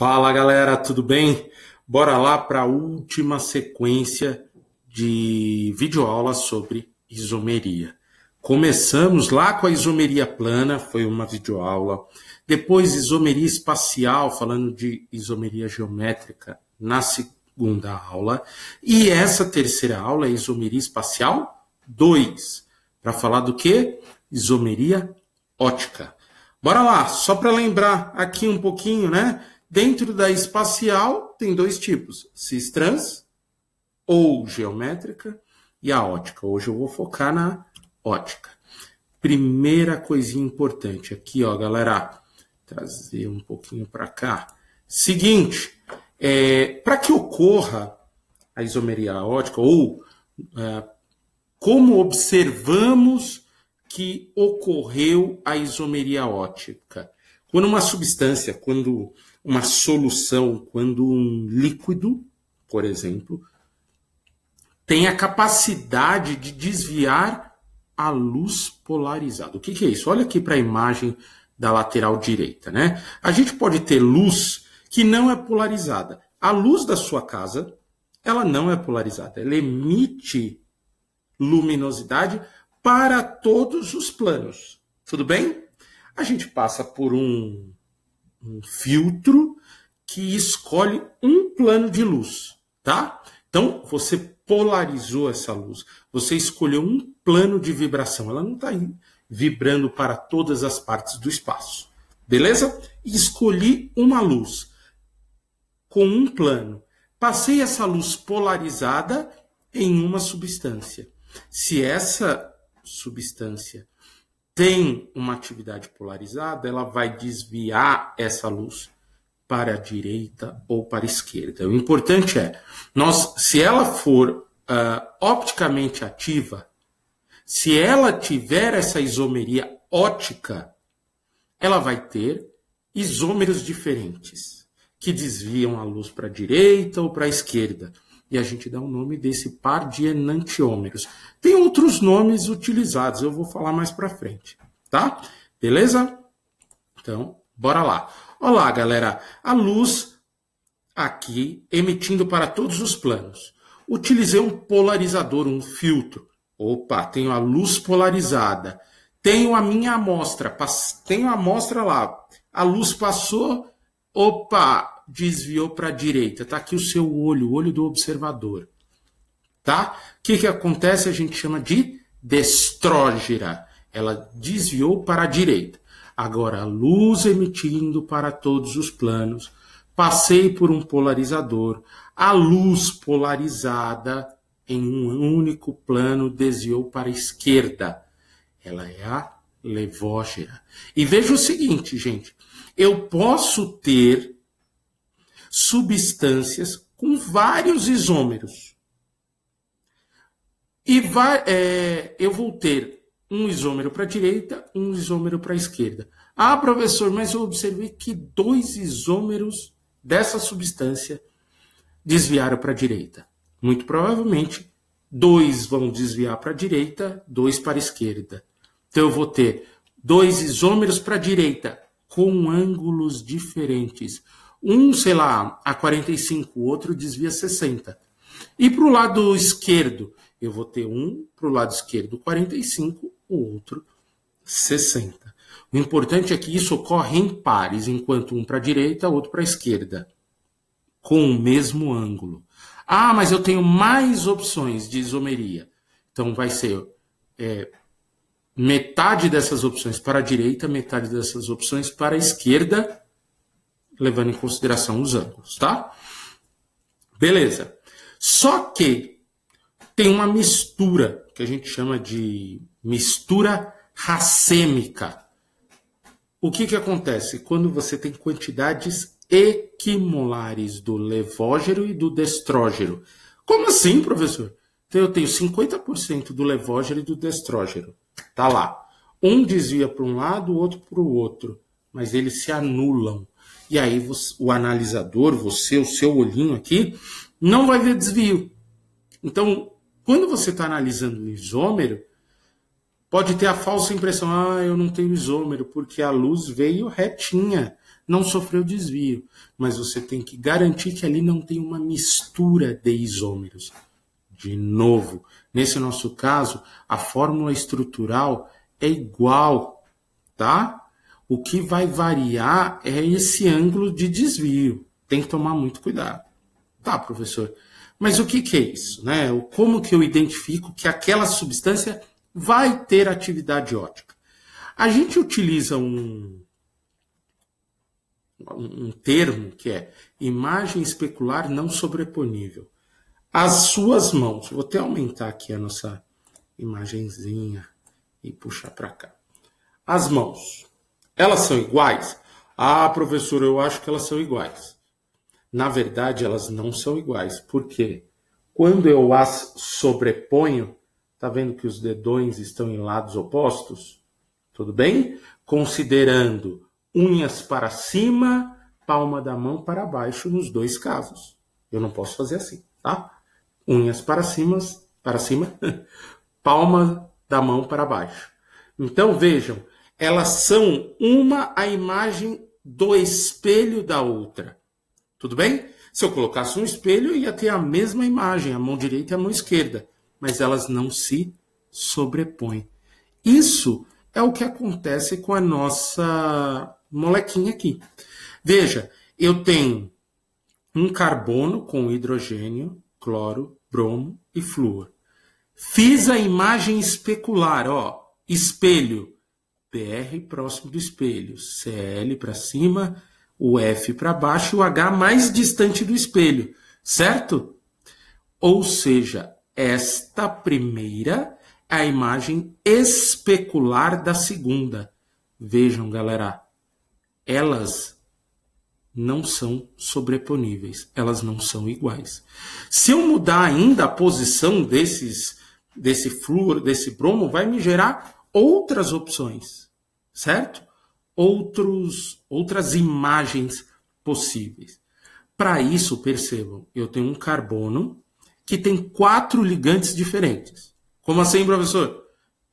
Fala galera, tudo bem? Bora lá para a última sequência de videoaulas sobre isomeria. Começamos lá com a isomeria plana, foi uma videoaula. Depois isomeria espacial, falando de isomeria geométrica na segunda aula. E essa terceira aula é isomeria espacial 2, para falar do que? Isomeria ótica. Bora lá, só para lembrar aqui um pouquinho, né? Dentro da espacial tem dois tipos, cis-trans ou geométrica e a ótica. Hoje eu vou focar na ótica. Primeira coisinha importante aqui, ó, galera, trazer um pouquinho para cá. Seguinte, para que ocorra a isomeria ótica ou como observamos que ocorreu a isomeria ótica? Quando uma substância, quando uma solução, quando um líquido, por exemplo, tem a capacidade de desviar a luz polarizada. O que é isso? Olha aqui para a imagem da lateral direita, né? A gente pode ter luz que não é polarizada. A luz da sua casa, ela não é polarizada. Ela emite luminosidade para todos os planos. Tudo bem? A gente passa por um filtro que escolhe um plano de luz, tá? Então, você polarizou essa luz. Você escolheu um plano de vibração. Ela não está vibrando para todas as partes do espaço. Beleza? Escolhi uma luz com um plano. Passei essa luz polarizada em uma substância. Se essa substância tem uma atividade polarizada, ela vai desviar essa luz para a direita ou para a esquerda. O importante é, se ela for opticamente ativa, se ela tiver essa isomeria ótica, ela vai ter isômeros diferentes, que desviam a luz para a direita ou para a esquerda. E a gente dá o nome desse par de enantiômeros. Tem outros nomes utilizados, eu vou falar mais para frente, tá? Beleza? Então, bora lá. Olá, galera. A luz aqui emitindo para todos os planos. Utilizei um polarizador, um filtro. Opa, tenho a luz polarizada. Tenho a minha amostra. Tenho a amostra lá. A luz passou. Opa! Desviou para a direita. Está aqui o seu olho, o olho do observador. Tá? O que acontece? A gente chama de destrógera. Ela desviou para a direita. Agora, a luz emitindo para todos os planos. Passei por um polarizador. A luz polarizada em um único plano desviou para a esquerda. Ela é a levógera. E veja o seguinte, gente. Eu posso ter substâncias com vários isômeros. E eu vou ter um isômero para a direita, um isômero para a esquerda. Ah, professor, mas eu observei que 2 isômeros dessa substância desviaram para a direita. Muito provavelmente, 2 vão desviar para a direita, 2 para a esquerda. Então, eu vou ter 2 isômeros para a direita, com ângulos diferentes. Um, sei lá, a 45, o outro desvia 60. E para o lado esquerdo, eu vou ter um para o lado esquerdo 45, o outro 60. O importante é que isso ocorre em pares, enquanto um para a direita, outro para a esquerda, com o mesmo ângulo. Ah, mas eu tenho mais opções de isomeria. Então vai ser metade dessas opções para a direita, metade dessas opções para a esquerda, levando em consideração os ângulos, tá? Beleza. Só que tem uma mistura, que a gente chama de mistura racêmica. O que acontece? Quando você tem quantidades equimolares do levógero e do destrógero. Como assim, professor? Então eu tenho 50% do levógero e do destrógero. Tá lá. Um desvia para um lado, o outro para o outro. Mas eles se anulam. E aí o analisador, o seu olhinho aqui, não vai ver desvio. Então, quando você está analisando o isômero, pode ter a falsa impressão, eu não tenho isômero, porque a luz veio retinha. não sofreu desvio, mas você tem que garantir que ali não tem uma mistura de isômeros. De novo, nesse nosso caso, a fórmula estrutural é igual, tá? O que vai variar é esse ângulo de desvio. Tem que tomar muito cuidado. Tá, professor? Mas o que é isso, né? Como que eu identifico que aquela substância vai ter atividade ótica? A gente utiliza um termo que é imagem especular não sobreponível. As suas mãos, vou até aumentar aqui a nossa imagenzinha e puxar para cá. As mãos, elas são iguais? Ah, professor, eu acho que elas são iguais. Na verdade, elas não são iguais. Por quê? Quando eu as sobreponho, tá vendo que os dedões estão em lados opostos? Tudo bem? Considerando unhas para cima, palma da mão para baixo nos dois casos. Eu não posso fazer assim, tá? Unhas para cima, palma da mão para baixo. Então, vejam, elas são uma a imagem do espelho da outra. Tudo bem? Se eu colocasse um espelho, ia ter a mesma imagem, a mão direita e a mão esquerda, mas elas não se sobrepõem. Isso é o que acontece com a nossa molequinha aqui. Veja, eu tenho um carbono com hidrogênio, cloro, bromo e flúor. Fiz a imagem especular, ó, espelho, PR próximo do espelho, Cl para cima, o F para baixo e o H mais distante do espelho, certo? Ou seja, esta primeira é a imagem especular da segunda. Vejam, galera, elas não são sobreponíveis, elas não são iguais. Se eu mudar ainda a posição desse flúor, desse bromo, vai me gerar outras opções, certo? Outras imagens possíveis. Para isso, percebam, eu tenho um carbono que tem 4 ligantes diferentes. Como assim, professor?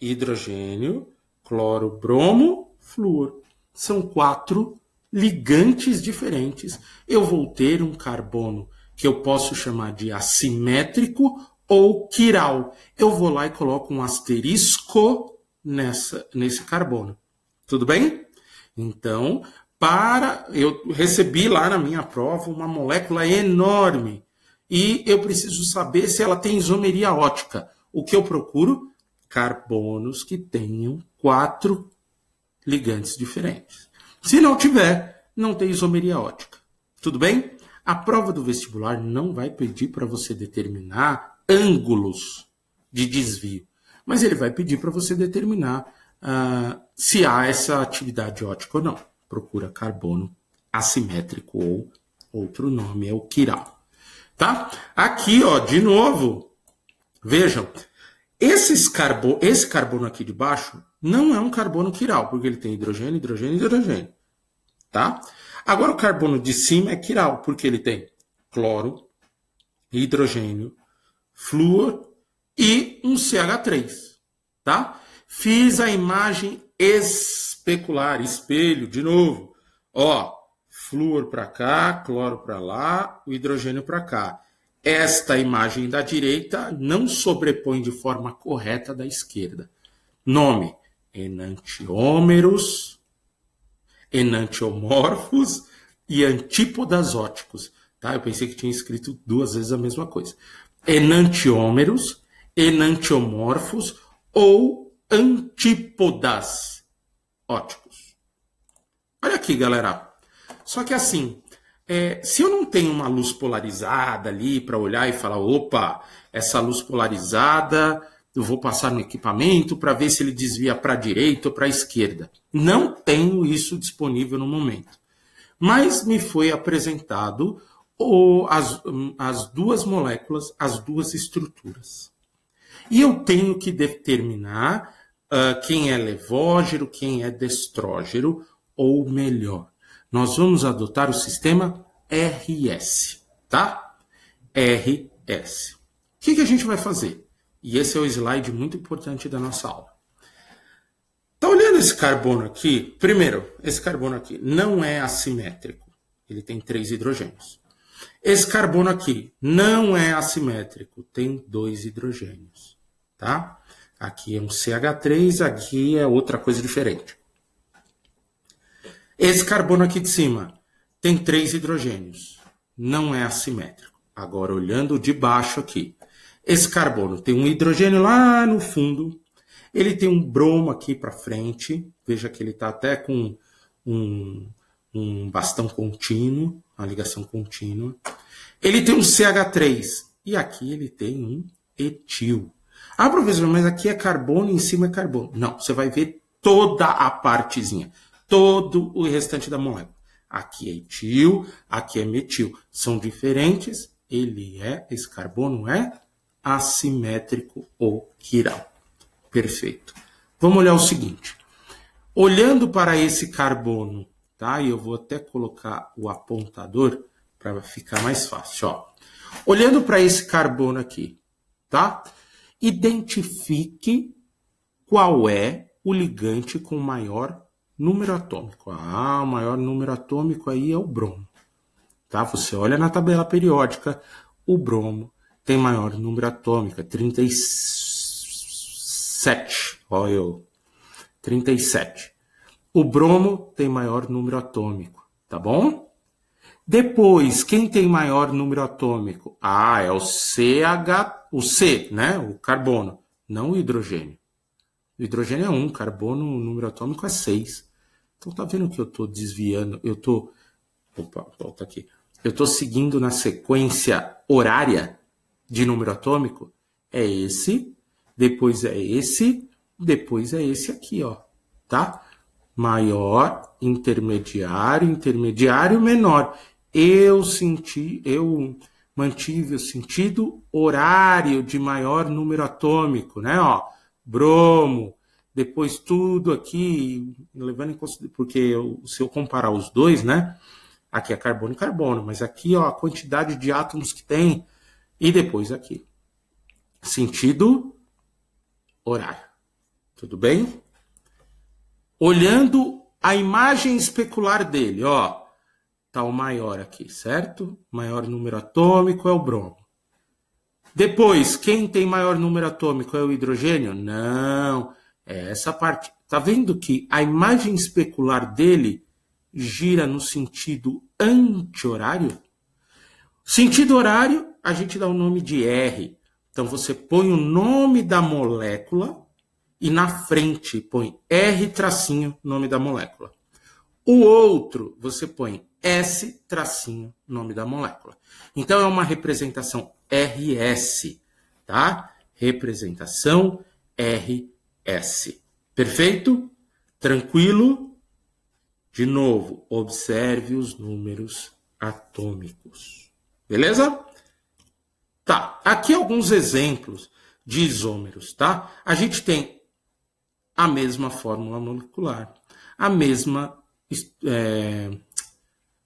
Hidrogênio, cloro, bromo, flúor. São 4 ligantes diferentes. Eu vou ter um carbono que eu posso chamar de assimétrico ou quiral. Eu vou lá e coloco um asterisco nesse carbono. Tudo bem? Então, eu recebi lá na minha prova uma molécula enorme e eu preciso saber se ela tem isomeria ótica. O que eu procuro? Carbonos que tenham 4 ligantes diferentes. Se não tiver, não tem isomeria ótica. Tudo bem? A prova do vestibular não vai pedir para você determinar ângulos de desvio, mas ele vai pedir para você determinar se há essa atividade ótica ou não. Procura carbono assimétrico ou outro nome é o quiral. Tá? Aqui, ó, de novo, vejam, esse carbono aqui de baixo não é um carbono quiral, porque ele tem hidrogênio, hidrogênio e hidrogênio. Tá? Agora o carbono de cima é quiral, porque ele tem cloro, hidrogênio, flúor e um CH3. Tá? Fiz a imagem especular, espelho, de novo. Ó, flúor para cá, cloro para lá, o hidrogênio para cá. Esta imagem da direita não sobrepõe de forma correta da esquerda. Nome: enantiômeros, enantiomorfos e antípodas óticos. Tá? Eu pensei que tinha escrito 2 vezes a mesma coisa. Enantiômeros, enantiomorfos ou antípodas óticos. Olha aqui, galera. Só que assim, se eu não tenho uma luz polarizada ali para olhar e falar, opa, essa luz polarizada, eu vou passar no equipamento para ver se ele desvia para a direita ou para a esquerda. Não tenho isso disponível no momento. Mas me foi apresentado as 2 moléculas, as 2 estruturas. E eu tenho que determinar quem é levógero, quem é destrógero, ou melhor, nós vamos adotar o sistema RS, tá? RS. O que a gente vai fazer? E esse é o slide muito importante da nossa aula. Tá olhando esse carbono aqui, primeiro, esse carbono aqui não é assimétrico. Ele tem 3 hidrogênios. Esse carbono aqui não é assimétrico, tem 2 hidrogênios, tá? Aqui é um CH3, aqui é outra coisa diferente. Esse carbono aqui de cima tem 3 hidrogênios, não é assimétrico. Agora, olhando de baixo aqui, esse carbono tem um hidrogênio lá no fundo, ele tem um bromo aqui para frente, veja que ele está até com um bastão contínuo, uma ligação contínua. Ele tem um CH3 e aqui ele tem um etil. Ah, professor, mas aqui é carbono e em cima é carbono. Não, você vai ver toda a partezinha, todo o restante da molécula. Aqui é etil, aqui é metil. São diferentes, esse carbono é assimétrico ou quiral. Perfeito. Vamos olhar o seguinte. Olhando para esse carbono, tá? E eu vou até colocar o apontador para ficar mais fácil, ó. Olhando para esse carbono aqui, tá? Identifique qual é o ligante com maior número atômico. Ah, o maior número atômico aí é o bromo. Tá? Você olha na tabela periódica, o bromo tem maior número atômico, 37. Olha eu, 37. O bromo tem maior número atômico, tá bom? Depois, quem tem maior número atômico? Ah, é o C, né? O carbono, não o hidrogênio. O hidrogênio é 1, carbono, o número atômico é 6. Então, tá vendo que eu tô desviando? Opa, volta aqui. Eu tô seguindo na sequência horária de número atômico. É esse, depois é esse, depois é esse aqui, ó. Tá? Maior, intermediário, intermediário, menor. Eu mantive o sentido horário de maior número atômico, né? Ó, bromo, depois tudo aqui, levando em consideração, porque se eu comparar os dois, né? Aqui é carbono e carbono, mas aqui, ó, a quantidade de átomos que tem, e depois aqui. Sentido horário. Tudo bem? Olhando a imagem especular dele, ó, tá o maior aqui, certo? Maior número atômico é o bromo. Depois, quem tem maior número atômico é o hidrogênio? Não, é essa parte. Tá vendo que a imagem especular dele gira no sentido anti-horário? Sentido horário, a gente dá o nome de R. Então, você põe o nome da molécula e na frente põe R tracinho, nome da molécula. O outro, você põe S tracinho, nome da molécula. Então, é uma representação RS, tá? Representação RS. Perfeito? Tranquilo? De novo, observe os números atômicos. Beleza? Tá, aqui alguns exemplos de isômeros, tá? A gente tem a mesma fórmula molecular, a mesma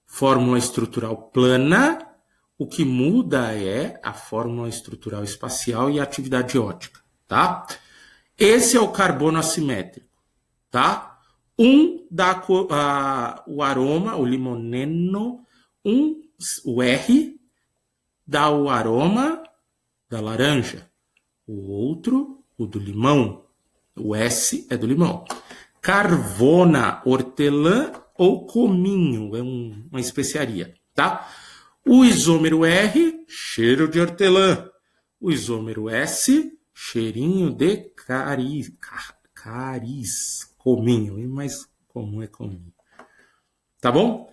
fórmula estrutural plana, o que muda é a fórmula estrutural espacial e a atividade ótica, tá? Esse é o carbono assimétrico, tá? Um dá o aroma, o limoneno, o R dá o aroma da laranja, o outro, o do limão, o S é do limão. Carvona, hortelã ou cominho, é uma especiaria, tá? O isômero R, cheiro de hortelã. O isômero S, cheirinho de cariz, cominho, e mais comum é cominho. Tá bom?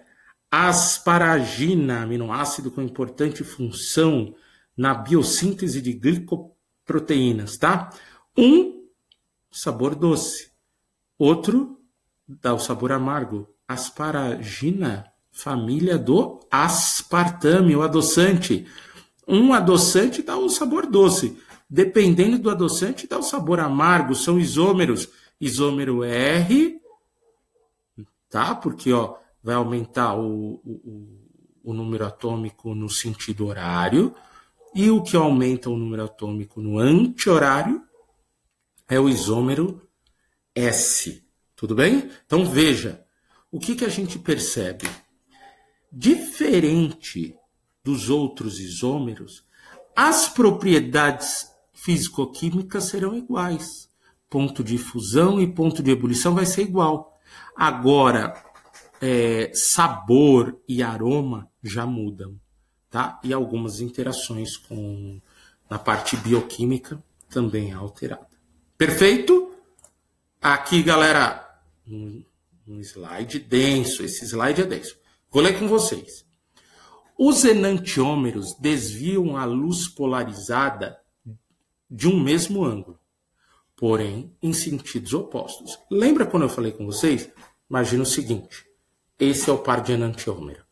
Asparagina, aminoácido com importante função na biossíntese de glicoproteínas, tá? Um, sabor doce. Outro, dá o sabor amargo. Asparagina, família do aspartame, o adoçante. Um adoçante dá o sabor doce. Dependendo do adoçante, dá o sabor amargo. São isômeros. Isômero R, tá? Porque, ó, vai aumentar o número atômico no sentido horário. E o que aumenta o número atômico no anti-horário é o isômero S. Tudo bem? Então veja, o que a gente percebe? Diferente dos outros isômeros, as propriedades físico-químicas serão iguais. Ponto de fusão e ponto de ebulição vai ser igual. Agora, sabor e aroma já mudam, tá? E algumas interações na parte bioquímica também é alterada. Perfeito? Aqui, galera, um slide denso. Esse slide é denso. Vou ler com vocês. Os enantiômeros desviam a luz polarizada de um mesmo ângulo, porém em sentidos opostos. Lembra quando eu falei com vocês? Imagina o seguinte. Esse é o par de enantiômero.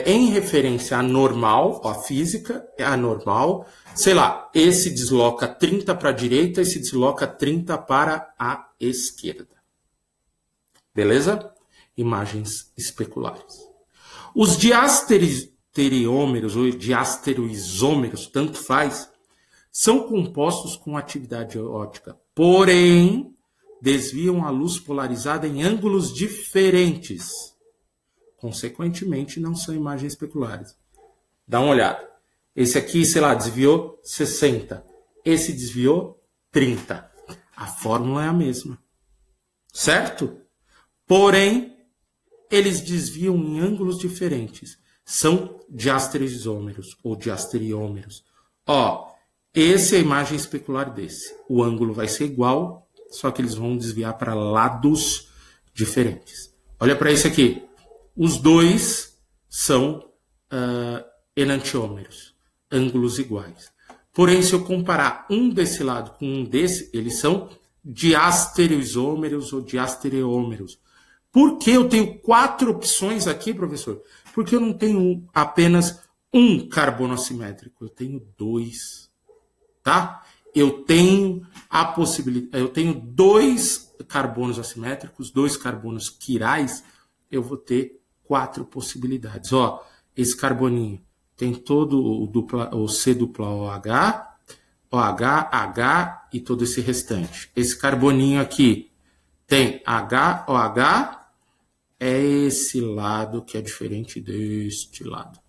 Em referência à normal, a física é a normal. Sei lá, esse desloca 30 para a direita, esse desloca 30 para a esquerda. Beleza? Imagens especulares. Os diastereômeros ou diastereoisômeros, tanto faz, são compostos com atividade óptica, porém desviam a luz polarizada em ângulos diferentes. Consequentemente, não são imagens especulares. Dá uma olhada. Esse aqui, sei lá, desviou 60. Esse desviou 30. A fórmula é a mesma. Certo? Porém, eles desviam em ângulos diferentes. São diastereoisômeros ou diastereômeros. Ó, essa é a imagem especular desse. O ângulo vai ser igual, só que eles vão desviar para lados diferentes. Olha para esse aqui. Os dois são enantiômeros, ângulos iguais. Porém, se eu comparar um desse lado com um desse, eles são diastereoisômeros ou diastereômeros. Por que eu tenho 4 opções aqui, professor? Porque eu não tenho apenas um carbono assimétrico, eu tenho 2. Tá? Eu tenho a possibilidade, eu tenho 2 carbonos assimétricos, 2 carbonos quirais, eu vou ter 4 possibilidades. Ó, esse carboninho tem todo o C dupla OH, OH, H e todo esse restante. Esse carboninho aqui tem H, OH, é esse lado que é diferente deste lado.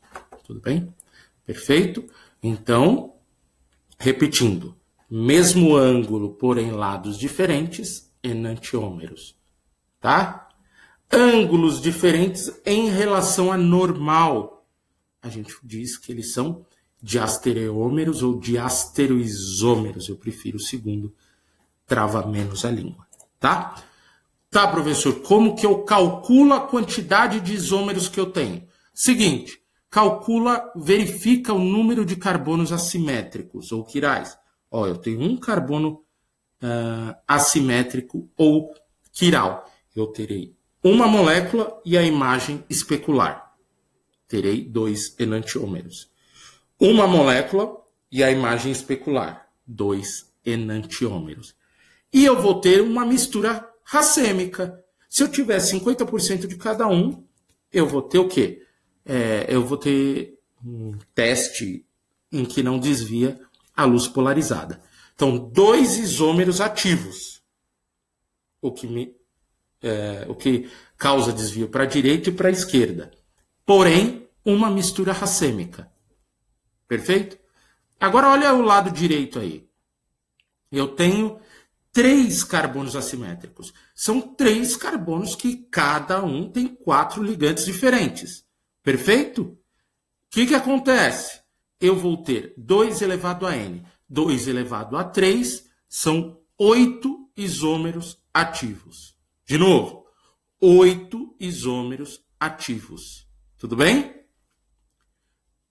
Tudo bem? Perfeito? Então, repetindo, mesmo ângulo, porém lados diferentes, enantiômeros. Tá? Ângulos diferentes em relação à normal. A gente diz que eles são diastereômeros ou diastereoisômeros. Eu prefiro o segundo, trava menos a língua. Tá? Tá, professor, como que eu calculo a quantidade de isômeros que eu tenho? Seguinte, verifica o número de carbonos assimétricos ou quirais. Ó, eu tenho um carbono assimétrico ou quiral. Eu terei uma molécula e a imagem especular. Terei 2 enantiômeros. Uma molécula e a imagem especular. 2 enantiômeros. E eu vou ter uma mistura racêmica. Se eu tiver 50% de cada um, eu vou ter o quê? Eu vou ter um teste em que não desvia a luz polarizada. Então, 2 isômeros ativos. O que causa desvio para a direita e para a esquerda. Porém, uma mistura racêmica. Perfeito? Agora, olha o lado direito aí. Eu tenho 3 carbonos assimétricos. São 3 carbonos que cada um tem 4 ligantes diferentes. Perfeito? O que acontece? Eu vou ter 2 elevado a n. 2 elevado a 3 são 8 isômeros ativos. De novo, 8 isômeros ativos. Tudo bem?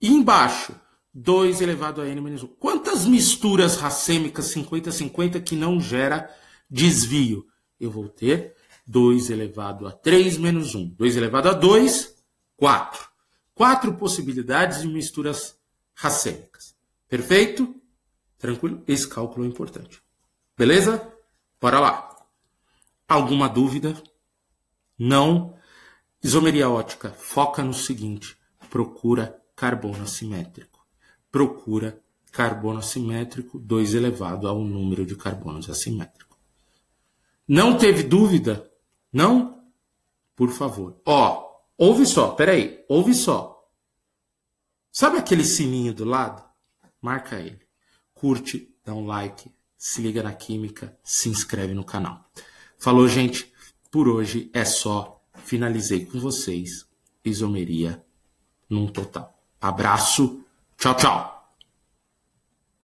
E embaixo, 2 elevado a n menos 1. Quantas misturas racêmicas 50-50 que não gera desvio? Eu vou ter 2 elevado a 3 menos 1. 2 elevado a 2, 4. 4 possibilidades de misturas racêmicas. Perfeito? Tranquilo? Esse cálculo é importante. Beleza? Bora lá. Alguma dúvida? Não? Isomeria ótica foca no seguinte: procura carbono assimétrico. Procura carbono assimétrico 2 elevado ao número de carbonos assimétricos. Não teve dúvida? Não? Por favor. Ó, ouve só, peraí, ouve só. Sabe aquele sininho do lado? Marca ele. Curte, dá um like, se liga na química, se inscreve no canal. Falou, gente. Por hoje é só. Finalizei com vocês. Isomeria num total. Abraço. Tchau, tchau.